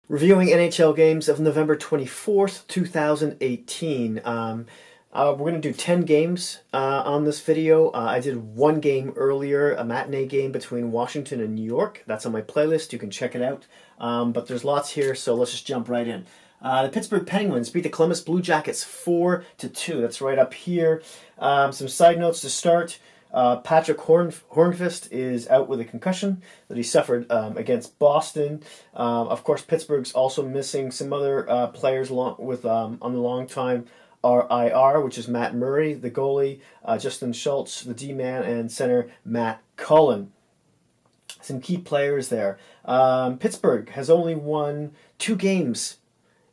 Reviewing NHL games of November 24th, 2018. We're going to do 10 games on this video. I did one game earlier, a matinee game between Washington and New York. That's on my playlist. You can check it out. But there's lots here, so let's just jump right in. The Pittsburgh Penguins beat the Columbus Blue Jackets 4-2. That's right up here. Some side notes to start. Patrick Hornqvist is out with a concussion that he suffered against Boston. Of course, Pittsburgh's also missing some other players on the long time IR, which is Matt Murray, the goalie, Justin Schultz, the D-man, and center Matt Cullen. Some key players there. Pittsburgh has only won 2 games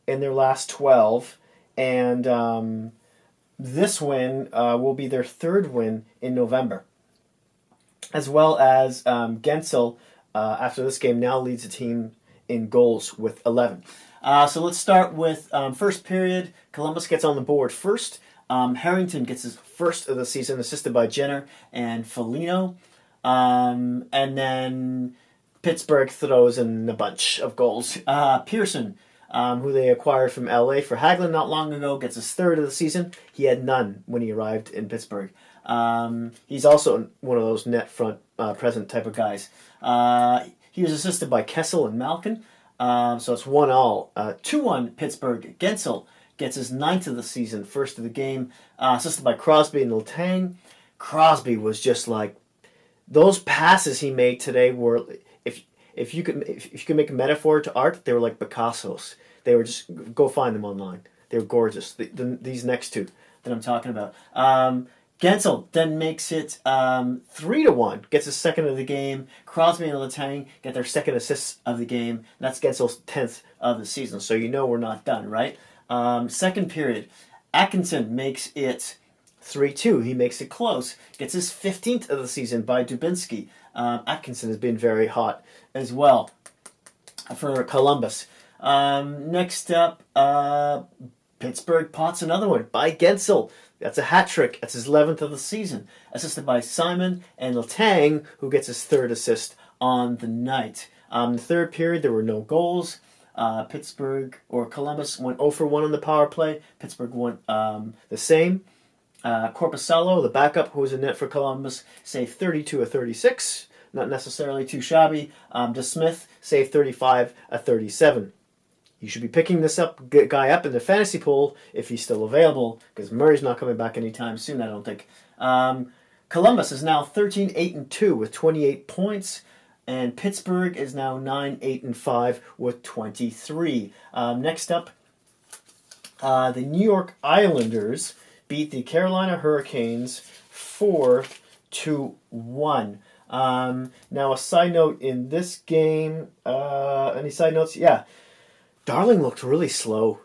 in their last 12, and this win will be their 3rd win in November. As well as Gensel, after this game, now leads the team in goals with 11. So let's start with first period. Columbus gets on the board first. Harrington gets his first of the season, assisted by Jenner and Foligno. And then Pittsburgh throws in a bunch of goals. Pearson, who they acquired from LA for Hagelin not long ago, gets his 3rd of the season. He had none when he arrived in Pittsburgh. He's also one of those net front present type of guys. He was assisted by Kessel and Malkin. So it's 1-1. 2-1 Pittsburgh. Gensel gets his 9th of the season, first of the game, assisted by Crosby and Letang. Crosby was just like, those passes he made today were, if you could make a metaphor to art, they were like Picasso's. They were just, go find them online. They were gorgeous. These next two that I'm talking about. Gensel then makes it 3-1, gets his 2nd of the game. Crosby and Letang get their 2nd assists of the game. And that's Gensel's 10th of the season, so you know we're not done, right? Second period, Atkinson makes it 3-2. He makes it close. Gets his 15th of the season by Dubinsky. Atkinson has been very hot as well for Columbus. Next up, Pittsburgh pots another one by Gensel. That's a hat trick. That's his 11th of the season. Assisted by Simon and Letang, who gets his 3rd assist on the night. The third period, there were no goals. Columbus went 0-for-1 on the power play. Pittsburgh went the same. Corpusalo, the backup, who was in net for Columbus, saved 32 of 36. Not necessarily too shabby. DeSmith saved 35 of 37. You should be picking this guy up in the fantasy pool if he's still available, because Murray's not coming back anytime soon, I don't think. Columbus is now 13-8-2 with 28 points, and Pittsburgh is now 9-8-5 with 23. Next up, the New York Islanders beat the Carolina Hurricanes 4-1. Now, a side note in this game, any side notes? Yeah. Darling looked really slow.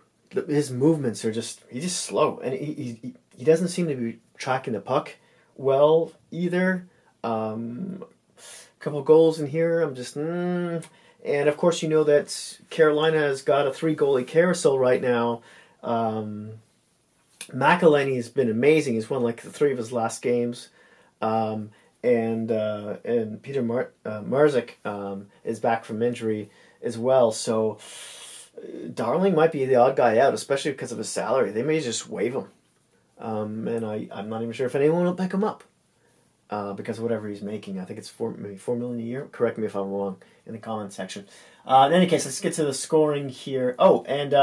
His movements are he's just slow. And he doesn't seem to be tracking the puck well either. A couple goals in here, I'm just, And of course, you know that Carolina has got a 3-goalie carousel right now. McElhinney has been amazing. He's won like 3 of his last games. And Peter Marzik is back from injury as well. So Darling might be the odd guy out, especially because of his salary. They may just waive him. And I'm not even sure if anyone will pick him up because of whatever he's making. I think it's maybe $4 million a year. Correct me if I'm wrong in the comment section. In any case, let's get to the scoring here. Oh, and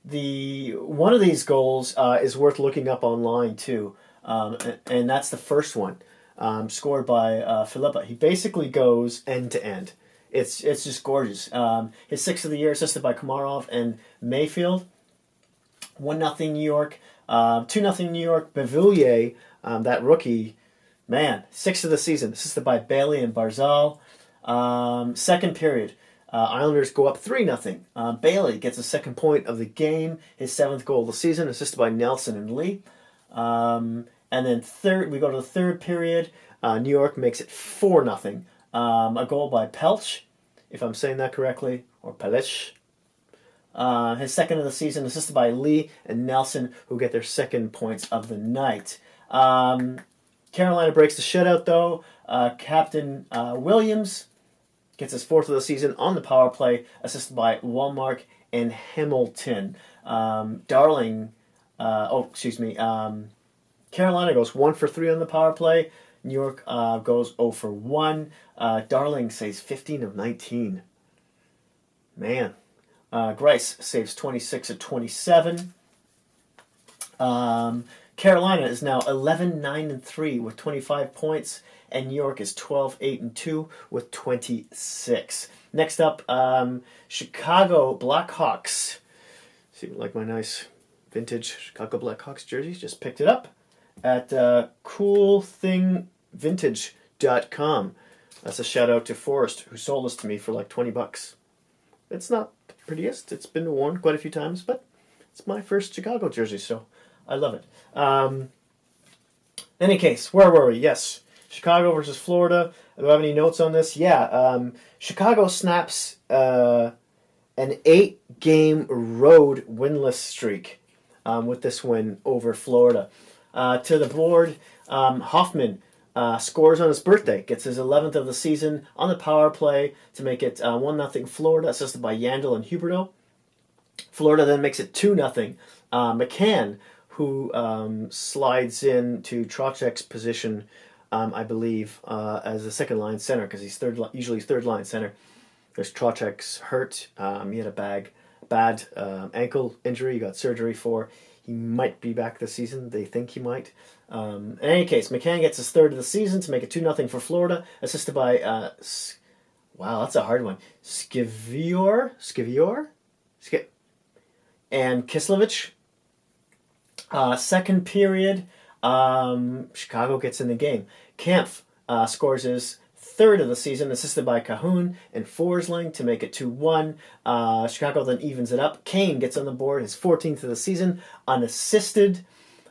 one of these goals is worth looking up online too, and that's the first one, scored by Philippa. He basically goes end to end. It's just gorgeous. His 6th of the year, assisted by Komarov and Mayfield. 1-0 New York. 2-0 New York. Beauvillier, that rookie, man, 6th of the season, assisted by Bailey and Barzal. Second period, Islanders go up 3-0. Bailey gets a 2nd point of the game, his 7th goal of the season, assisted by Nelson and Lee. And then we go to the third period. New York makes it 4-0. A goal by Pelch, if I'm saying that correctly, or Pelch. His 2nd of the season, assisted by Lee and Nelson, who get their 2nd points of the night. Carolina breaks the shutout, though. Captain Williams gets his 4th of the season on the power play, assisted by Walmark and Hamilton. Carolina goes 1 for 3 on the power play. New York goes 0 for 1. Darling saves 15 of 19. Man. Grice saves 26 of 27. Carolina is now 11-9-3 with 25 points, and New York is 12-8-2 with 26. Next up, Chicago Blackhawks. See, like my nice vintage Chicago Blackhawks jerseys, just picked it up at coolthingvintage.com. That's a shout out to Forrest, who sold this to me for like $20. It's not the prettiest. It's been worn quite a few times, but it's my first Chicago jersey, so I love it. Any case, where were we? Yes, Chicago versus Florida. Do I have any notes on this? Yeah, Chicago snaps an 8-game road winless streak with this win over Florida. To the board, Hoffman scores on his birthday, gets his 11th of the season on the power play to make it 1-0 Florida, assisted by Yandel and Huberdeau. Florida then makes it 2-0. McCann, who slides into Trocheck's position, I believe, as a second-line center, because he's usually third-line center. There's Trocheck's hurt. He had a bad ankle injury he got surgery for. He might be back this season. They think he might. In any case, McCann gets his 3rd of the season to make it 2-0 for Florida, assisted by, wow, that's a hard one, Skivior, and Kislevich. Second period, Chicago gets in the game. Kampf scores his 3rd of the season, assisted by Cahoon and Forsling to make it 2-1. Chicago then evens it up. Kane gets on the board, his 14th of the season, unassisted.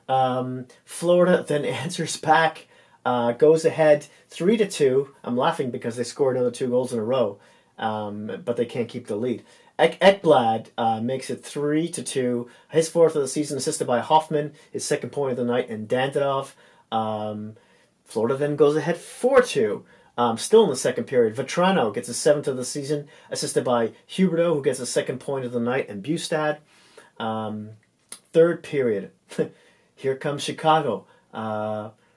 Florida then answers back, goes ahead 3-2. I'm laughing because they scored another 2 goals in a row, but they can't keep the lead. Ekblad makes it 3-2. His 4th of the season, assisted by Hoffman, his 2nd point of the night, and Dantilov. Florida then goes ahead 4-2. Still in the second period, Vetrano gets his 7th of the season, assisted by Huberdeau, who gets his 2nd point of the night, and Bustad. Third period, here comes Chicago.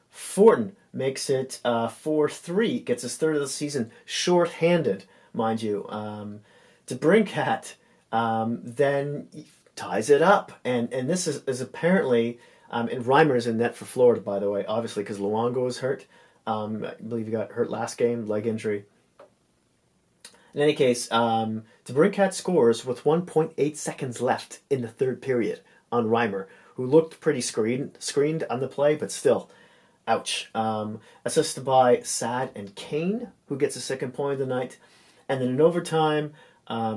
Fortin makes it 4-3, gets his 3rd of the season, short-handed, mind you. DeBrincat then ties it up, and this is apparently, and Reimer's in net for Florida, by the way, obviously, because Luongo is hurt. I believe he got hurt last game, leg injury. In any case, DeBrincat scores with 1.8 seconds left in the 3rd period on Reimer, who looked pretty screened on the play, but still, ouch. Assisted by Sad and Kane, who gets his 2nd point of the night. And then in overtime,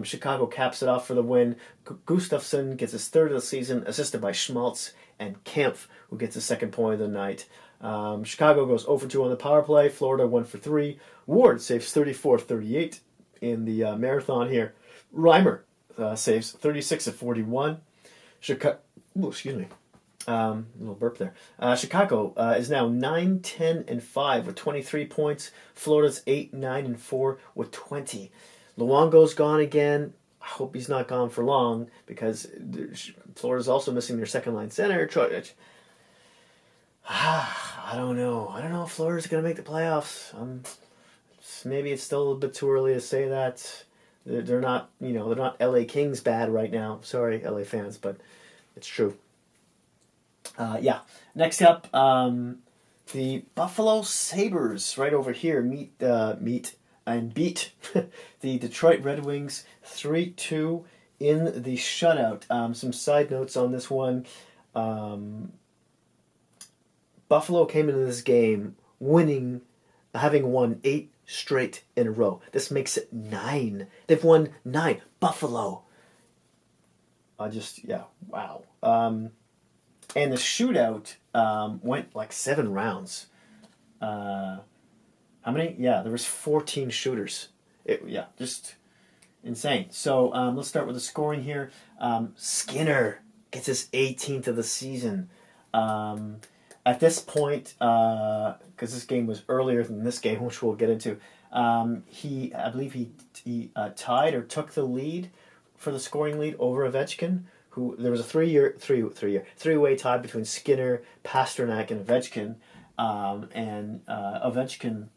Chicago caps it off for the win. Gustafsson gets his 3rd of the season, assisted by Schmaltz and Kampf, who gets his 2nd point of the night. Chicago goes 0 for 2 on the power play. Florida 1 for 3. Ward saves 34-38 in the marathon here. Reimer saves 36 of 41. Excuse me. A little burp there. Chicago is now 9-10-5 with 23 points. Florida's 8-9-4 with 20. Luongo's gone again. I hope he's not gone for long, because Florida's also missing their second-line center. I don't know. I don't know if Florida's going to make the playoffs. Maybe it's still a little bit too early to say that. They're not, they're not LA Kings bad right now. Sorry, LA fans, but it's true. Next up, the Buffalo Sabres right over here beat the Detroit Red Wings 3-2 in the shutout. Some side notes on this one. Buffalo came into this game having won 8 straight in a row. This makes it 9. They've won 9. Buffalo. Wow. And the shootout went like 7 rounds. How many? Yeah, there was 14 shooters. Just insane. So let's start with the scoring here. Skinner gets his 18th of the season. At this point, because this game was earlier than this game, which we'll get into, I believe he tied or took the lead for the scoring lead over Ovechkin. Who there was a three-way tie between Skinner, Pasternak, and Ovechkin, and Ovechkin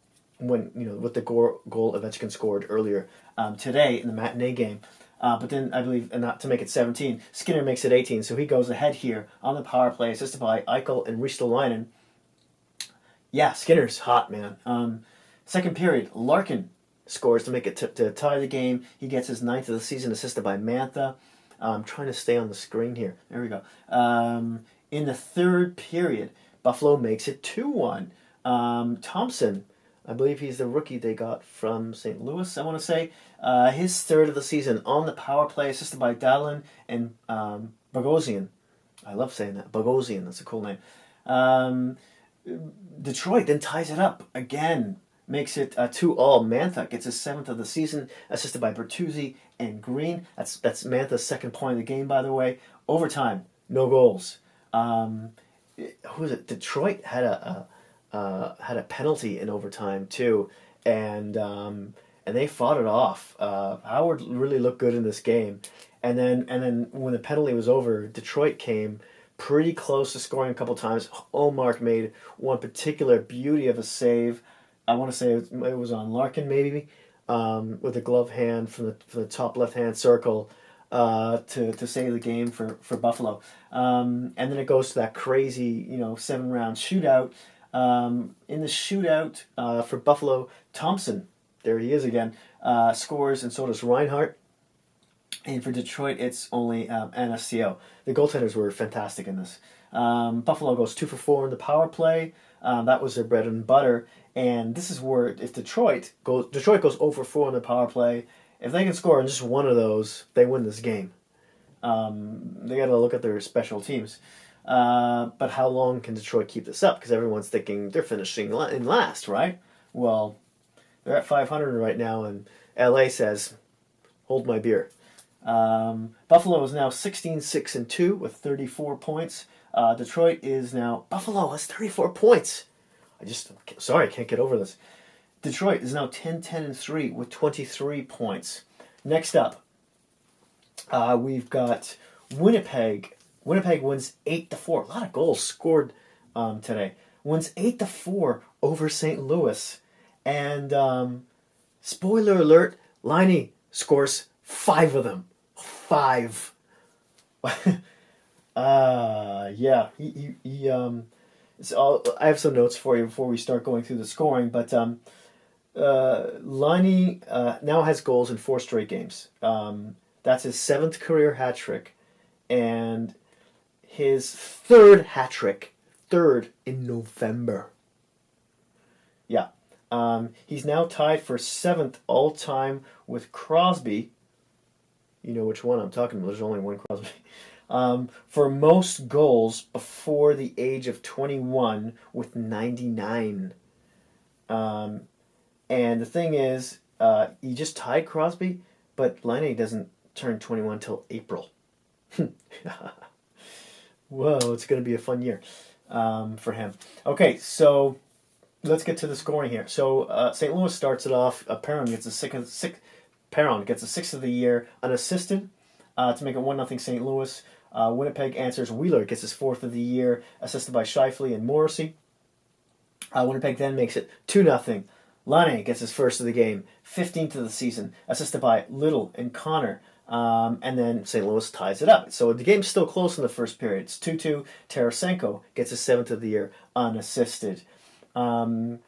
with the goal Ovechkin scored earlier today in the matinee game. But then I believe, and not to make it 17, Skinner makes it 18, so he goes ahead here on the power play, assisted by Eichel and ST.LOUIS. Yeah, Skinner's hot, man. Second period, Larkin scores to make it to tie the game. He gets his 9th of the season, assisted by Mantha. I'm trying to stay on the screen here. There we go. In the third period, Buffalo makes it 2-1. Thompson, I believe he's the rookie they got from St. Louis, I want to say. His third of the season on the power play, assisted by Dallin and Bogosian. I love saying that. Bogosian, that's a cool name. Detroit then ties it up again. Makes it 2-2. Mantha gets his 7th of the season, assisted by Bertuzzi and Green. That's Mantha's second point of the game, by the way. Overtime, no goals. Who was it? Detroit had a penalty in overtime too, and they fought it off. Howard really looked good in this game, and then when the penalty was over, Detroit came pretty close to scoring a couple times. Olmark made one particular beauty of a save. I want to say it was on Larkin, maybe, with a glove hand from the top left-hand circle to save the game for Buffalo. And then it goes to that crazy, 7-round shootout. In the shootout for Buffalo, Thompson, there he is again, scores, and so does Reinhart. And for Detroit, it's only NSCO. The goaltenders were fantastic in this. Buffalo goes 2 for 4 in the power play. That was their bread and butter. And this is where, if Detroit goes 0 for 4 on the power play, if they can score in just one of those, they win this game. They got to look at their special teams. But how long can Detroit keep this up? Because everyone's thinking they're finishing in last, right? Well, they're at 500 right now, and LA says, hold my beer. Buffalo is now 16-6-2 with 34 points. Detroit is now... Buffalo has 34 points. I can't get over this. Detroit is now 10-10-3 with 23 points. Next up, we've got Winnipeg. Winnipeg wins 8-4. A lot of goals scored today. Wins 8-4 over St. Louis. And spoiler alert, Laine scores 5 of them. 5. Yeah, so I have some notes for you before we start going through the scoring, but Laine now has goals in 4 straight games. That's his 7th career hat trick, and his 3rd hat trick, 3rd in November. Yeah, he's now tied for 7th all time with Crosby. You know which one I'm talking about. There's only one Crosby. For most goals before the age of 21 with 99. And the thing is, he just tied Crosby, but Laine doesn't turn 21 until April. Whoa, it's going to be a fun year for him. Okay, so let's get to the scoring here. So St. Louis starts it off. Perron gets a 6th of the year unassisted to make it 1-0 St. Louis. Winnipeg answers. Wheeler gets his 4th of the year, assisted by Scheifele and Morrissey. Winnipeg then makes it 2-0. Laine gets his 1st of the game, 15th of the season, assisted by Little and Connor. And then St. Louis ties it up. So the game's still close in the first period. It's 2-2. Tarasenko gets his 7th of the year, unassisted. Second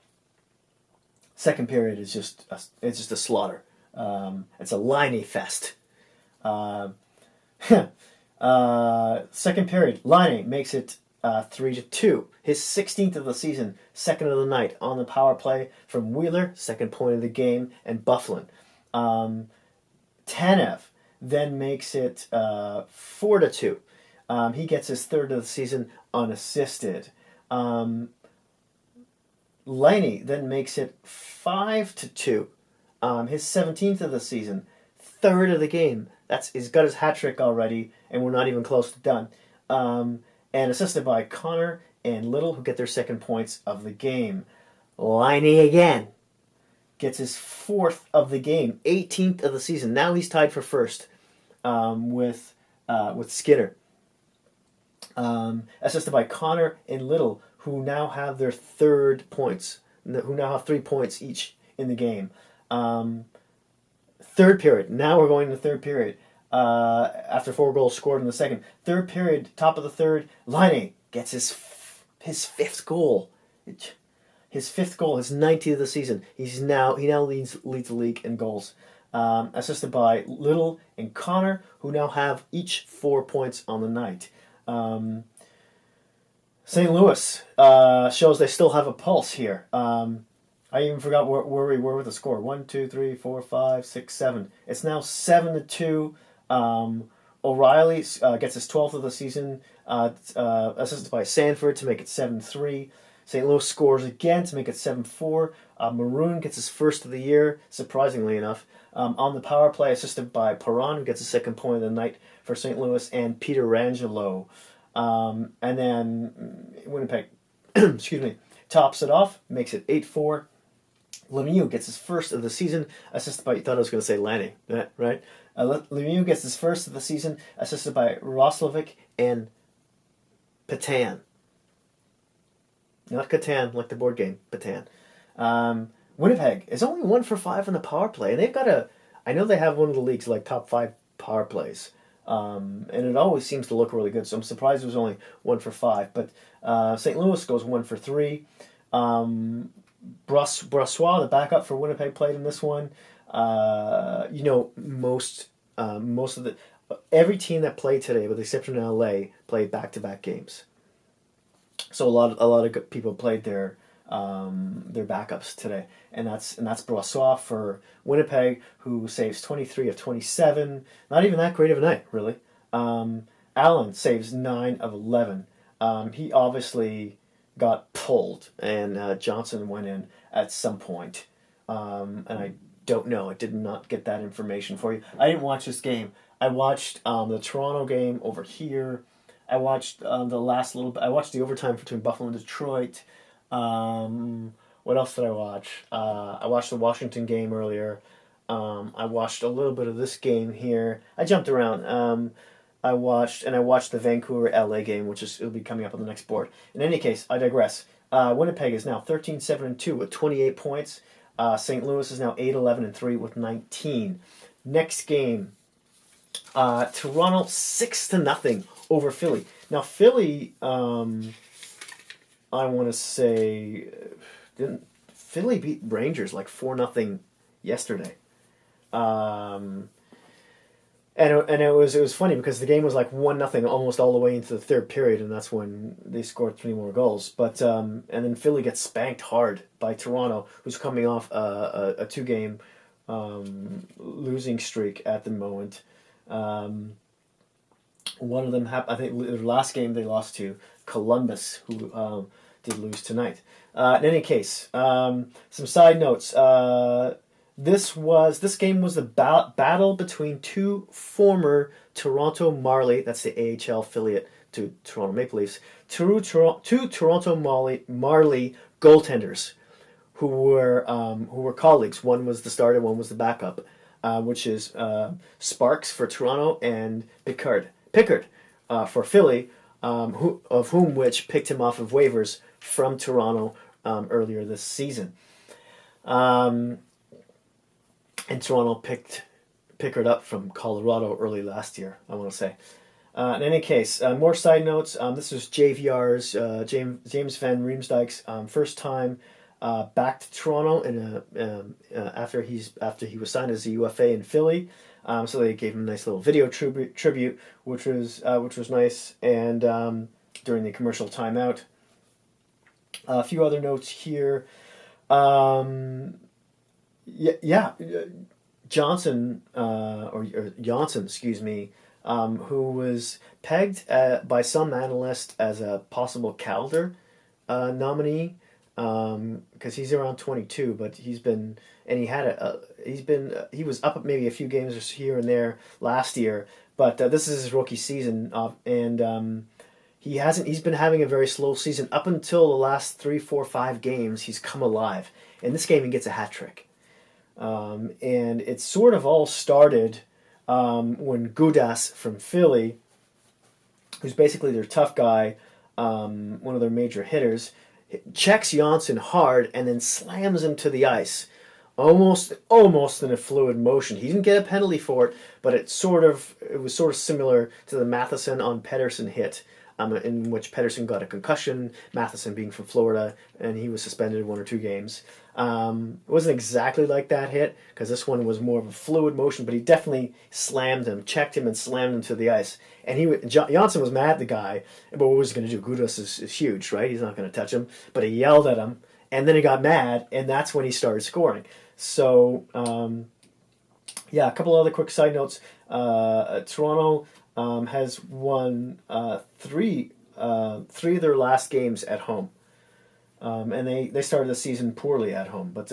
period is just a slaughter. It's a Laine fest. Second period, Laine makes it 3-2. His 16th of the season, 2nd of the night on the power play from Wheeler, 2nd point of the game, and Bufflin. Tanev then makes it 4-2. He gets his 3rd of the season unassisted. Laine then makes it 5-2. His 17th of the season, 3rd of the game. He's got his hat trick already, and we're not even close to done. And assisted by Connor and Little, who get their 2nd points of the game. Laine again. gets his 4th of the game, 18th of the season. Now he's tied for first with Skinner. Assisted by Connor and Little, who now have their 3 points, who now have 3 points each in the game. Third period. Now we're going to third period. After 4 goals scored in the second. Third period, top of the third, Laine gets his 5th goal. His 5th goal, his 90th of the season. He now leads the league in goals. Assisted by Little and Connor, who now have each 4 points on the night. St. Louis shows they still have a pulse here. I even forgot where we were with the score. 1, 2, 3, 4, 5, 6, 7. It's now 7-2. O'Reilly gets his 12th of the season, assisted by Sanford to make it 7-3. St. Louis scores again to make it 7-4. Maroon gets his 1st of the year, surprisingly enough. On the power play, assisted by Perron, who gets his 2nd point of the night for St. Louis, and Peter Rangelo. And then Winnipeg, excuse me, tops it off, makes it 8-4. Lemieux gets his 1st of the season, assisted by, you thought I was going to say Laine, right? Lemieux gets his 1st of the season, assisted by Roslovic and Petan. Not Catan, like the board game, Petan. Winnipeg is only 1 for 5 on the power play, and they've got I know they have one of the league's like top 5 power plays, and it always seems to look really good, so I'm surprised it was only 1 for 5, but St. Louis goes 1 for 3. Brossois, the backup for Winnipeg, played in this one. Most of every team that played today, with the exception of LA, played back-to-back games. So a lot of good people played their backups today, and that's Brossois for Winnipeg, who saves 23 of 27. Not even that great of a night, really. Allen saves 9 of 11. He obviously got pulled, and Johnson went in at some point. And I don't know. I did not get that information for you. I didn't watch this game. I watched the Toronto game over here. I watched the last little bit. I watched the overtime between Buffalo and Detroit. What else did I watch? I watched the Washington game earlier. I watched a little bit of this game here. I jumped around. I watched the Vancouver LA game, it'll be coming up on the next board. In any case, I digress. Winnipeg is now 13-7-2 with 28 points. St. Louis is now 8-11-3 with 19. Next game, Toronto 6-0 over Philly. Now Philly, I want to say, Philly beat Rangers like 4-0 yesterday. And it was funny because the game was like 1-0 almost all the way into the third period, and that's when they scored 3 more goals. But and then Philly gets spanked hard by Toronto, who's coming off a 2-game losing streak at the moment. One of them I think the last game they lost to Columbus, who did lose tonight. In any case, some side notes. This game was the battle between 2 former Toronto Marley, that's the AHL affiliate to Toronto Maple Leafs, two Toronto Marley goaltenders who were colleagues. One was the starter, one was the backup, which is Sparks for Toronto and Pickard for Philly, which picked him off of waivers from Toronto earlier this season. And Toronto picked Pickard up from Colorado early last year, I want to say. In any case, more side notes. This is JVR's, James Van Riemsdyk's first time back to Toronto after he was signed as a UFA in Philly. So they gave him a nice little video tribute, which was nice. And during the commercial timeout, a few other notes here. Johnson, excuse me, who was pegged by some analysts as a possible Calder nominee, because he's around 22, but he was up maybe a few games here and there last year, but this is his rookie season, and he's been having a very slow season up until the last 3, 4, 5 games. He's come alive. In this game, he gets a hat trick. And it sort of all started when Gudas from Philly, who's basically their tough guy, one of their major hitters, checks Janssen hard and then slams him to the ice, almost in a fluid motion. He didn't get a penalty for it, but it was sort of similar to the Matheson on Pedersen hit, in which Pedersen got a concussion, Matheson being from Florida, and he was suspended 1 or 2 games. It wasn't exactly like that hit, because this one was more of a fluid motion, but he definitely slammed him, checked him, and slammed him to the ice. And Janssen was mad at the guy, but what was he going to do? Gudas is huge, right? He's not going to touch him, but he yelled at him, and then he got mad, and that's when he started scoring. So, a couple other quick side notes. Toronto has won three of their last games at home, and they started the season poorly at home. But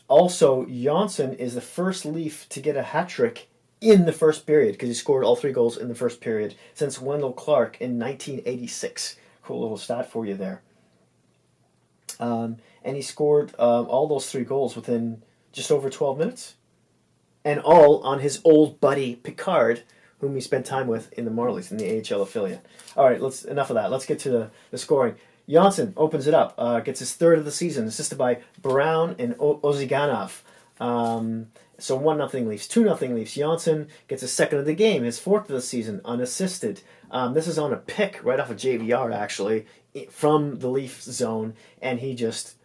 also Janssen is the first Leaf to get a hat trick in the first period, because he scored all 3 goals in the first period since Wendell Clark in 1986. Cool little stat for you there. And he scored all those 3 goals within just over 12 minutes. And all on his old buddy Picard, whom he spent time with in the Marlies, in the AHL affiliate. All right, enough of that. Let's get to the scoring. Janssen opens it up, gets his 3rd of the season, assisted by Brown and Oziganov. So 1-0 Leafs, 2-0 Leafs. Janssen gets his 2nd of the game, his 4th of the season, unassisted. This is on a pick right off of JVR, actually, from the Leaf zone, and he just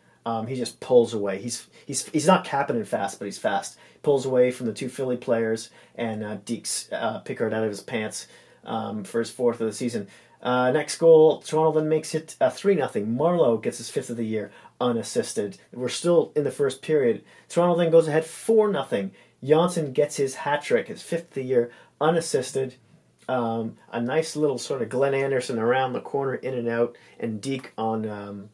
pulls away. He's not Kapanen fast, but he's fast. Pulls away from the 2 Philly players and dekes Pickard out of his pants for his 4th of the season. Next goal, Toronto then makes it 3-0. Marleau gets his 5th of the year, unassisted. We're still in the first period. Toronto then goes ahead 4-0. Janssen gets his hat trick, his 5th of the year, unassisted. A nice little sort of Glenn Anderson around the corner, in and out, and deke on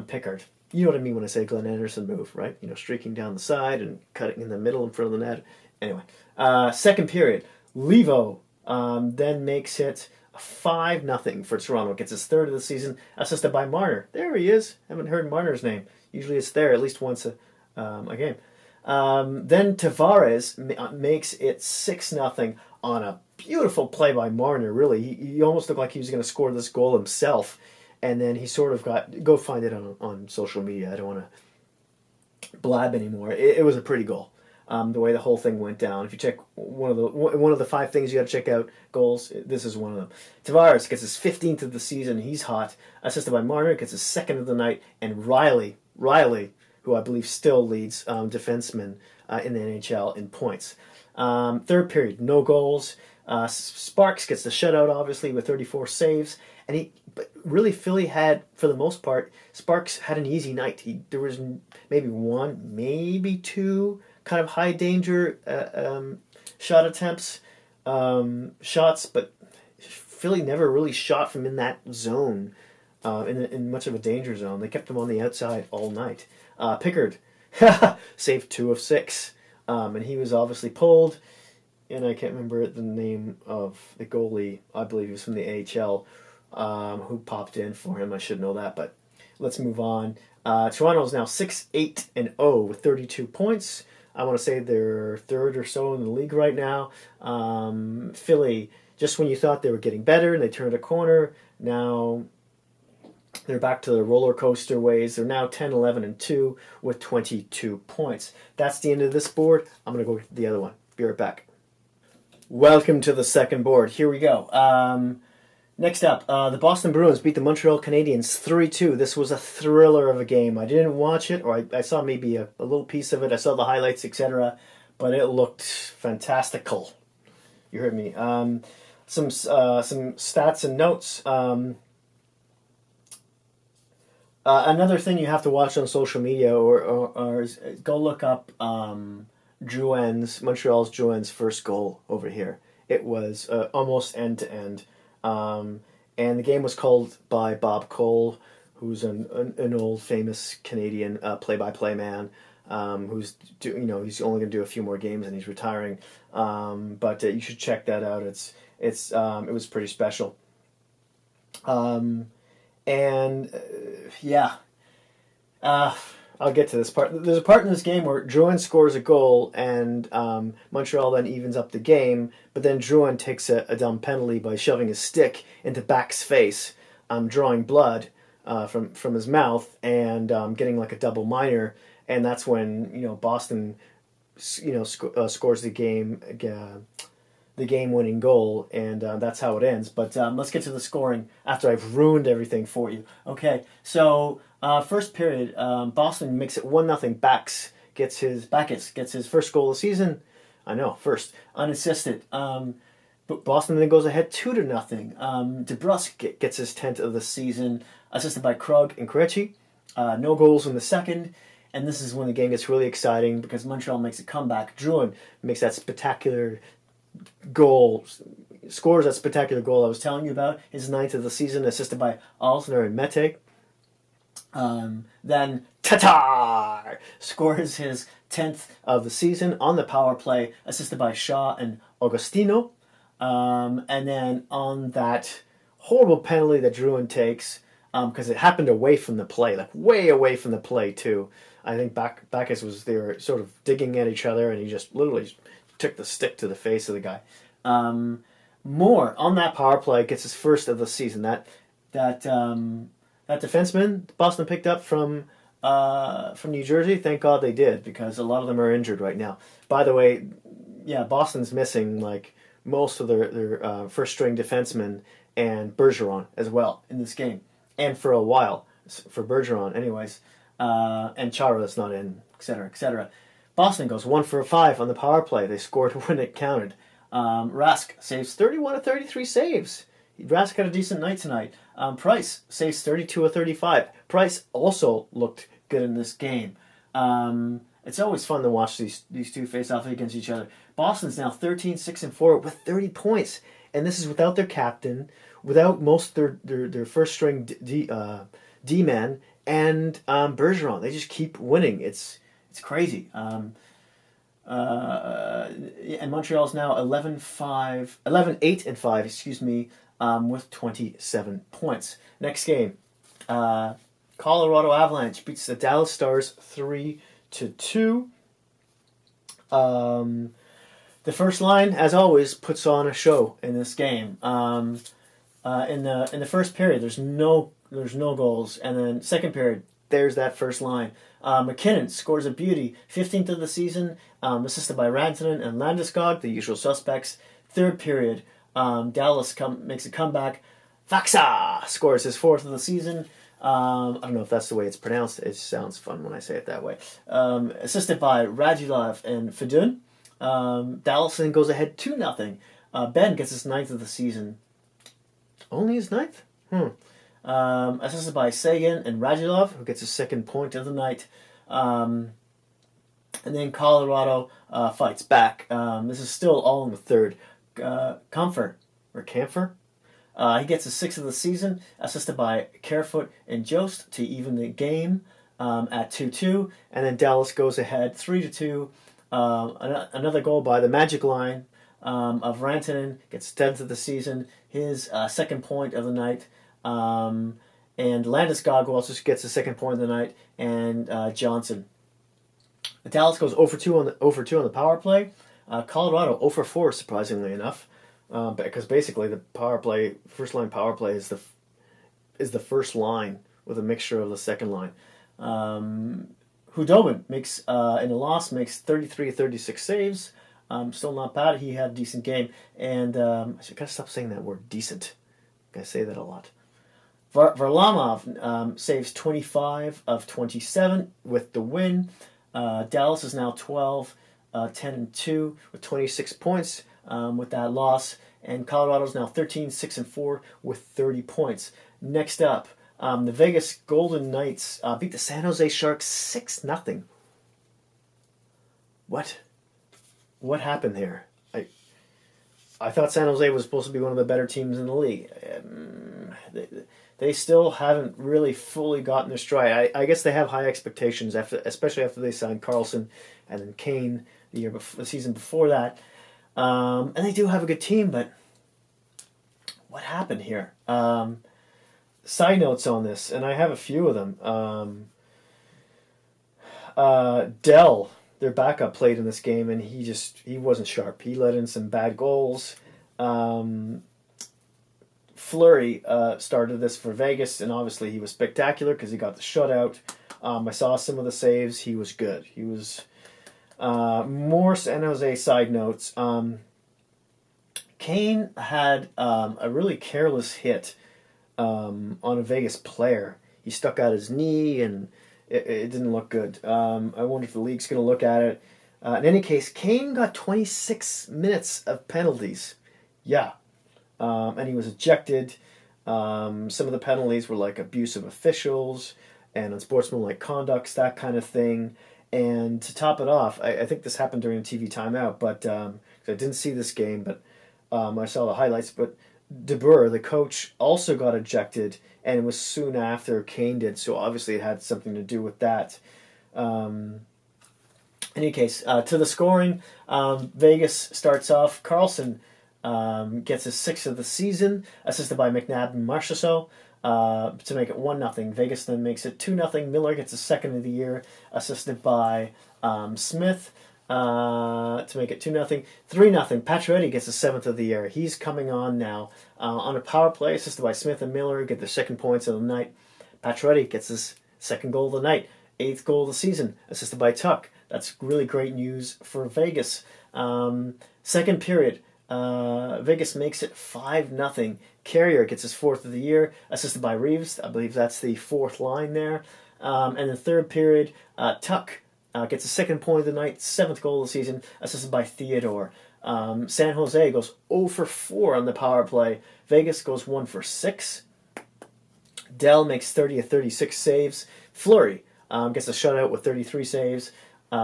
Pickard. You know what I mean when I say Glenn Anderson move, right? Streaking down the side and cutting in the middle in front of the net. Anyway, second period, Levo then makes it 5-0 for Toronto. Gets his 3rd of the season, assisted by Marner. There he is. Haven't heard Marner's name. Usually it's there at least once a game. Then Tavares makes it 6-0 on a beautiful play by Marner, really. He almost looked like he was going to score this goal himself. And then he sort of go find it on social media. I don't want to blab anymore. It was a pretty goal. The way the whole thing went down. If you check one of the 5 things you got to check out goals, this is one of them. Tavares gets his 15th of the season. He's hot. Assisted by Marner, gets his 2nd of the night. And Riley, who I believe still leads defensemen in the NHL in points. 3rd period, no goals. Sparks gets the shutout, obviously, with 34 saves. But really, Philly had, for the most part, Sparks had an easy night. There was maybe 1, maybe 2 kind of high danger shot attempts, shots, but Philly never really shot from in that zone, in much of a danger zone. They kept him on the outside all night. Pickard saved 2 of 6, and he was obviously pulled. And I can't remember the name of the goalie. I believe he was from the AHL. Who popped in for him. I should know that, but let's move on. Toronto's now 6-8-0 with 32 points. I want to say they're 3rd or so in the league right now. Philly, just when you thought they were getting better and they turned a corner, now they're back to their roller coaster ways. They're now 10-11-2 with 22 points. That's the end of this board. I'm going to go to the other one. Be right back. Welcome to the second board. Here we go. Next up, the Boston Bruins beat the Montreal Canadiens 3-2. This was a thriller of a game. I didn't watch it, or I saw maybe a little piece of it. I saw the highlights, etc., but it looked fantastical. You heard me. Some stats and notes. Another thing you have to watch on social media or is go look up Montreal's Drouin's first goal over here. It was almost end to end. And the game was called by Bob Cole, who's an old famous Canadian play-by-play man, he's only going to do a few more games and he's retiring. But you should check that out. It was pretty special. I'll get to this part. There's a part in this game where Drouin scores a goal, and Montreal then evens up the game. But then Drouin takes a dumb penalty by shoving his stick into Back's face, drawing blood from his mouth, and getting like a double minor. And that's when Boston scores the game-winning goal, and that's how it ends. But let's get to the scoring after I've ruined everything for you. Okay, so first period, Boston makes it 1-0. Backus gets his first goal of the season. I know, first unassisted. But Boston then goes ahead 2-0. DeBrusk gets his 10th of the season, assisted by Krug and Krejci. No goals in the second. And this is when the game gets really exciting because Montreal makes a comeback. Drouin makes that spectacular goal, scores that spectacular goal I was telling you about, his 9th of the season, assisted by Alsner and Mete. Then Tatar scores his 10th of the season on the power play, assisted by Shaw and Augustino. And then on that horrible penalty that Drouin takes, because it happened away from the play, like way away from the play too. I think Backus was there sort of digging at each other, and he just literally took the stick to the face of the guy. Moore on that power play gets his first of the season. That defenseman Boston picked up from New Jersey. Thank God they did, because a lot of them are injured right now. By the way, yeah, Boston's missing like most of their first string defensemen and Bergeron as well in this game, and for a while for Bergeron, anyways. And Chara's not in, etc., etc. Boston goes 1 for 5 on the power play. They scored when it counted. Rask saves 31 of 33 saves. Rask had a decent night tonight. Price saves 32 of 35. Price also looked good in this game. It's always fun to watch these two face off against each other. Boston's now 13-6-4 with 30 points, and this is without their captain, without most of their first string D-men, and Bergeron. They just keep winning. It's crazy. And Montreal's now 11-8-5, excuse me, with 27 points. Next game, Colorado Avalanche beats the Dallas Stars 3-2. The first line, as always, puts on a show in this game. In the first period, there's no goals, and then second period, there's that first line. McKinnon scores a beauty, 15th of the season, assisted by Rantanen and Landeskog, the usual suspects. Third period, Dallas makes a comeback. Faksa scores his 4th of the season. I don't know if that's the way it's pronounced. It sounds fun when I say it that way. Assisted by Radulov and Fedun. Dallas then goes ahead 2-0. Ben gets his 9th of the season. Only his 9th? Assisted by Sagan and Radulov, who gets his 2nd point of the night. And then Colorado fights back. This is still all in the third. Camphor. He gets his 6th of the season, assisted by Carefoot and Jost to even the game at 2-2. And then Dallas goes ahead 3-2. Another goal by the Magic line of Rantanen, gets 10th of the season, his 2nd point of the night. And Landeskog also gets the 2nd point of the night, and Johnson. Dallas goes 0-2 on the power play. Colorado 0-4, surprisingly enough, because basically the first line power play is the first line with a mixture of the second line. Hudobin makes in a loss makes 33 of 36 saves. Still not bad. He had a decent game, and I should gotta stop saying that word, decent. I say that a lot. Varlamov saves 25 of 27 with the win. Dallas is now 12-10-2 with 26 points with that loss. And Colorado's now 13-6-4 with 30 points. Next up, the Vegas Golden Knights beat the San Jose Sharks 6-0. What happened there? I thought San Jose was supposed to be one of the better teams in the league. They still haven't really fully gotten their stride. I guess they have high expectations, especially after they signed Carlson and then Kane the season before that. And they do have a good team, but what happened here? Side notes on this, and I have a few of them. Dell, their backup, played in this game, and he wasn't sharp. He let in some bad goals. Fleury started this for Vegas, and obviously he was spectacular because he got the shutout. I saw some of the saves. He was good. He was more San Jose side notes. Kane had a really careless hit on a Vegas player. He stuck out his knee, and it didn't look good. I wonder if the league's going to look at it. In any case, Kane got 26 minutes of penalties. Yeah. And he was ejected. Some of the penalties were like abuse of officials and unsportsmanlike conducts, that kind of thing. And to top it off, I think this happened during a TV timeout, but I didn't see this game, but I saw the highlights. But De Boer, the coach, also got ejected, and it was soon after Kane did, so obviously it had something to do with that. In any case, to the scoring, Vegas starts off. Carlson gets his 6th of the season, assisted by McNabb and Marchessault, to make it 1-0. Vegas then makes it 2-0. Miller gets his 2nd of the year, assisted by Smith, to make it 2-0. 3-0. Pacioretty gets his 7th of the year. He's coming on now on a power play, assisted by Smith and Miller, get their 2nd points of the night. Pacioretty gets his 2nd goal of the night, 8th goal of the season, assisted by Tuck. That's really great news for Vegas. Second period, Vegas makes it 5-0. Carrier gets his 4th of the year, assisted by Reeves. I believe that's the 4th line there. And the third period, Tuck gets his 2nd point of the night, 7th goal of the season, assisted by Theodore. San Jose goes 0 for 4 on the power play. Vegas goes 1 for 6. Dell makes 30 of 36 saves. Fleury gets a shutout with 33 saves.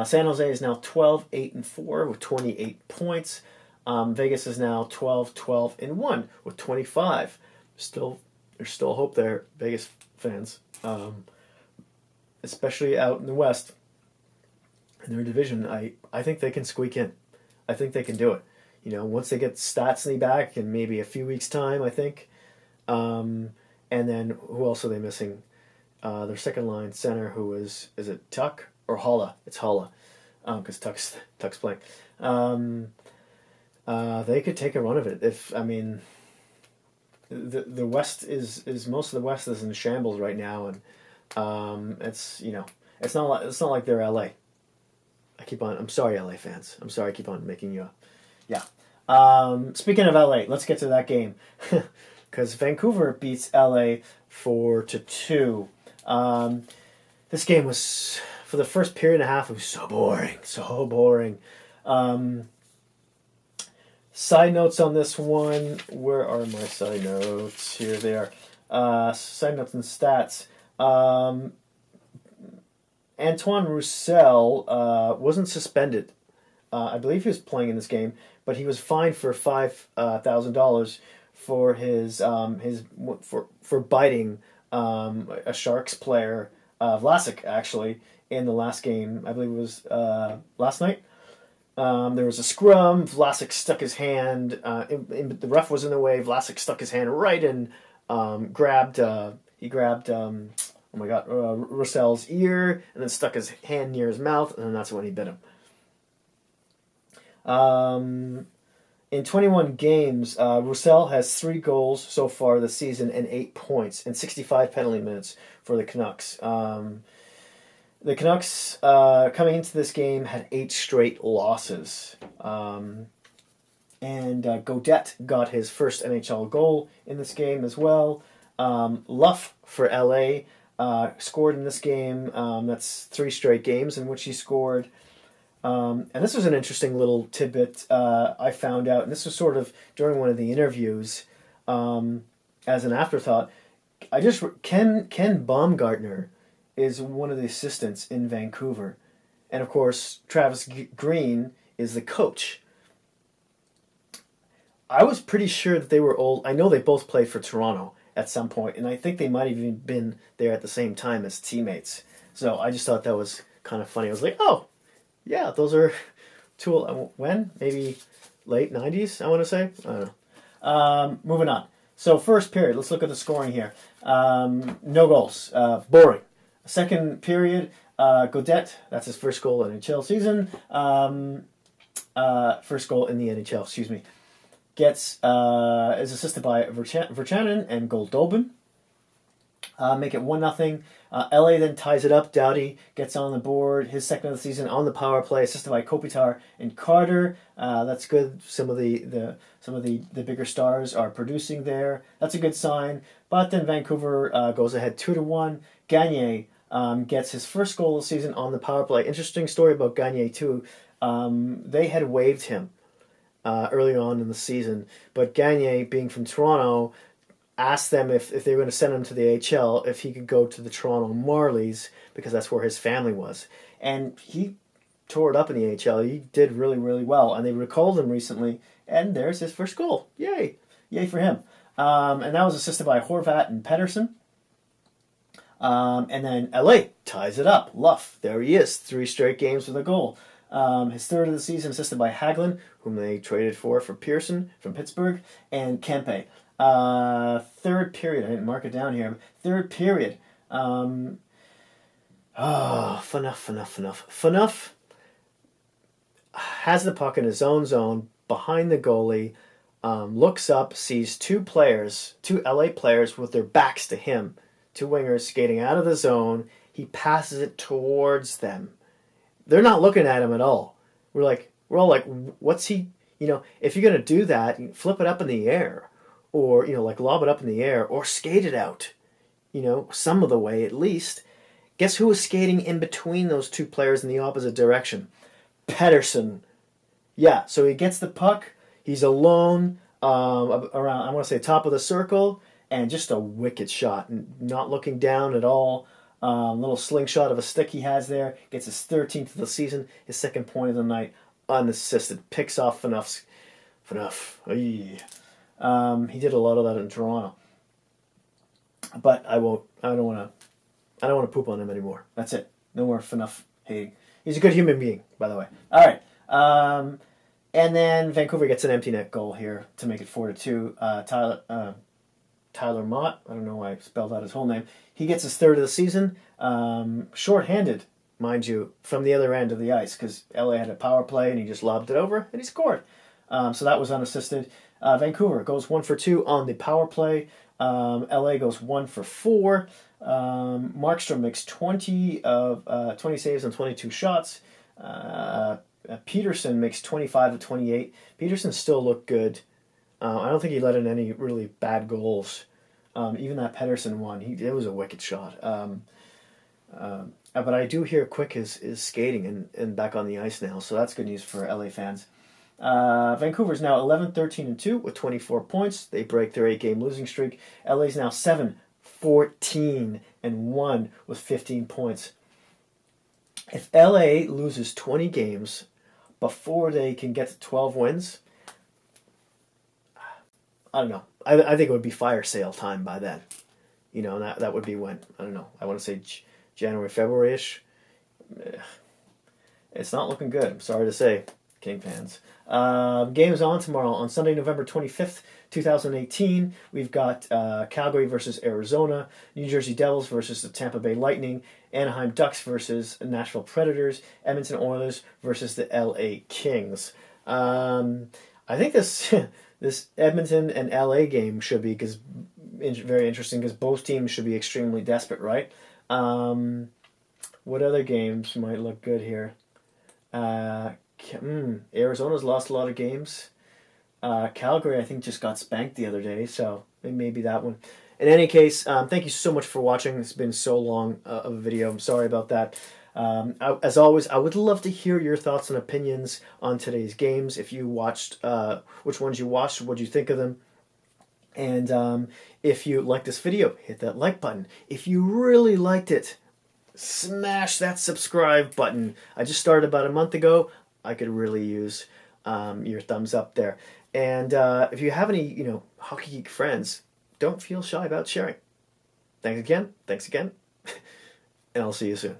San Jose is now 12-8-4 with 28 points. Vegas is now 12-12-1 with 25. There's still hope there, Vegas fans, especially out in the West. In their division, I think they can squeak in. I think they can do it. Once they get Stastny back in maybe a few weeks' time, I think. And then who else are they missing? Their second line center, who is it Tuck or Holla? It's Holla, because Tuck's playing. They could take a run of it. The West is most of the West is in shambles right now, and it's not like they're LA. I'm sorry, LA fans. I'm sorry I keep on making you up. Yeah. Speaking of LA, let's get to that game. Because Vancouver beats LA 4-2. This game was, for the first period and a half, it was so boring. So boring. Side notes on this one. Where are my side notes? Here they are. Side notes and stats. Antoine Roussel wasn't suspended. I believe he was playing in this game, but he was fined for $5,000 for for biting a Sharks player, Vlasic, actually, in the last game. I believe it was last night. There was a scrum. Vlasic stuck his hand. The ref was in the way. Vlasic stuck his hand right in. Grabbed Roussel's ear, and then stuck his hand near his mouth, and then that's when he bit him. In 21 games, Roussel has 3 goals so far this season and 8 points and 65 penalty minutes for the Canucks. The Canucks, coming into this game, had 8 straight losses. And Gaudette got his first NHL goal in this game as well. Luff for LA scored in this game. That's 3 straight games in which he scored. And this was an interesting little tidbit I found out, and this was sort of during one of the interviews as an afterthought. Ken Baumgartner is one of the assistants in Vancouver. And of course, Travis Green is the coach. I was pretty sure that they were old. I know they both played for Toronto at some point, and I think they might have even been there at the same time as teammates. So I just thought that was kind of funny. I was like, oh, yeah, those are when? Maybe late 90s, I want to say? I don't know. Moving on. So first period, let's look at the scoring here. No goals. Boring. Second period, Godet, that's his first goal in NHL season. First goal in the NHL, excuse me. Is assisted by Verchanen and Goldobin. Make it 1-0. LA then ties it up. Doughty gets on the board. His second of the season on the power play, assisted by Kopitar and Carter. That's good. Some of the bigger stars are producing there. That's a good sign. But then Vancouver goes ahead 2-1. Gagner gets his first goal of the season on the power play. Interesting story about Gagner too. They had waived him early on in the season, but Gagner, being from Toronto, asked them if they were going to send him to the AHL, if he could go to the Toronto Marlies, because that's where his family was. And he tore it up in the AHL. He did really, really well. And they recalled him recently, and there's his first goal. Yay. Yay for him. And that was assisted by Horvat and Pedersen. And then LA ties it up. Luff, there he is. 3 straight games with a goal. His third of the season, assisted by Hagelin, whom they traded for Pearson from Pittsburgh, and Kempe. Third period, I didn't mark it down here. Third period. Phaneuf has the puck in his own zone, behind the goalie, looks up, sees two LA players with their backs to him, 2 wingers skating out of the zone. He passes it towards them. They're not looking at him at all. We're all like, what's he, if you're going to do that, flip it up in the air. Or, lob it up in the air, or skate it out, some of the way at least. Guess who was skating in between those 2 players in the opposite direction? Pedersen. Yeah, so he gets the puck, he's alone, around, I want to say, top of the circle, and just a wicked shot, not looking down at all. Little slingshot of a stick he has there, gets his 13th of the season, his second point of the night, unassisted, picks off Phaneuf. He did a lot of that in Toronto, but I don't want to poop on him anymore. That's it. No more Phaneuf hating. He's a good human being, by the way. All right, and then Vancouver gets an empty net goal here to make it 4-2. Tyler Mott. I don't know why I spelled out his whole name. He gets his third of the season, short-handed, mind you, from the other end of the ice, because LA had a power play and he just lobbed it over and he scored. So that was unassisted. Vancouver goes 1 for 2 on the power play. LA goes 1 for 4. Markstrom makes 20 saves on 22 shots. Peterson makes 25 of 28. Peterson still looked good. I don't think he let in any really bad goals. Even that Pedersen one, it was a wicked shot. But I do hear Quick is skating and back on the ice now, so that's good news for LA fans. Vancouver's now 11-13-2 with 24 points. They break their 8-game losing streak. LA's now 7-14-1 with 15 points. If LA loses 20 games before they can get to 12 wins, I don't know. I think it would be fire sale time by then. And that would be when, I don't know, I want to say January, February-ish. It's not looking good, I'm sorry to say, King fans. Games on tomorrow. On Sunday, November 25th, 2018, we've got Calgary versus Arizona, New Jersey Devils versus the Tampa Bay Lightning, Anaheim Ducks versus Nashville Predators, Edmonton Oilers versus the LA Kings. I think this Edmonton and LA game should be very interesting, because both teams should be extremely desperate, right? What other games might look good here? Arizona's lost a lot of games. Calgary, I think, just got spanked the other day, so maybe that one. In any case, thank you so much for watching. It's been so long of a video. I'm sorry about that. As always, I would love to hear your thoughts and opinions on today's games. If you watched, which ones you watched, what you think of them. And if you liked this video, hit that like button. If you really liked it, smash that subscribe button. I just started about a month ago. I could really use your thumbs up there. And if you have any, Hockey Geek friends, don't feel shy about sharing. Thanks again, and I'll see you soon.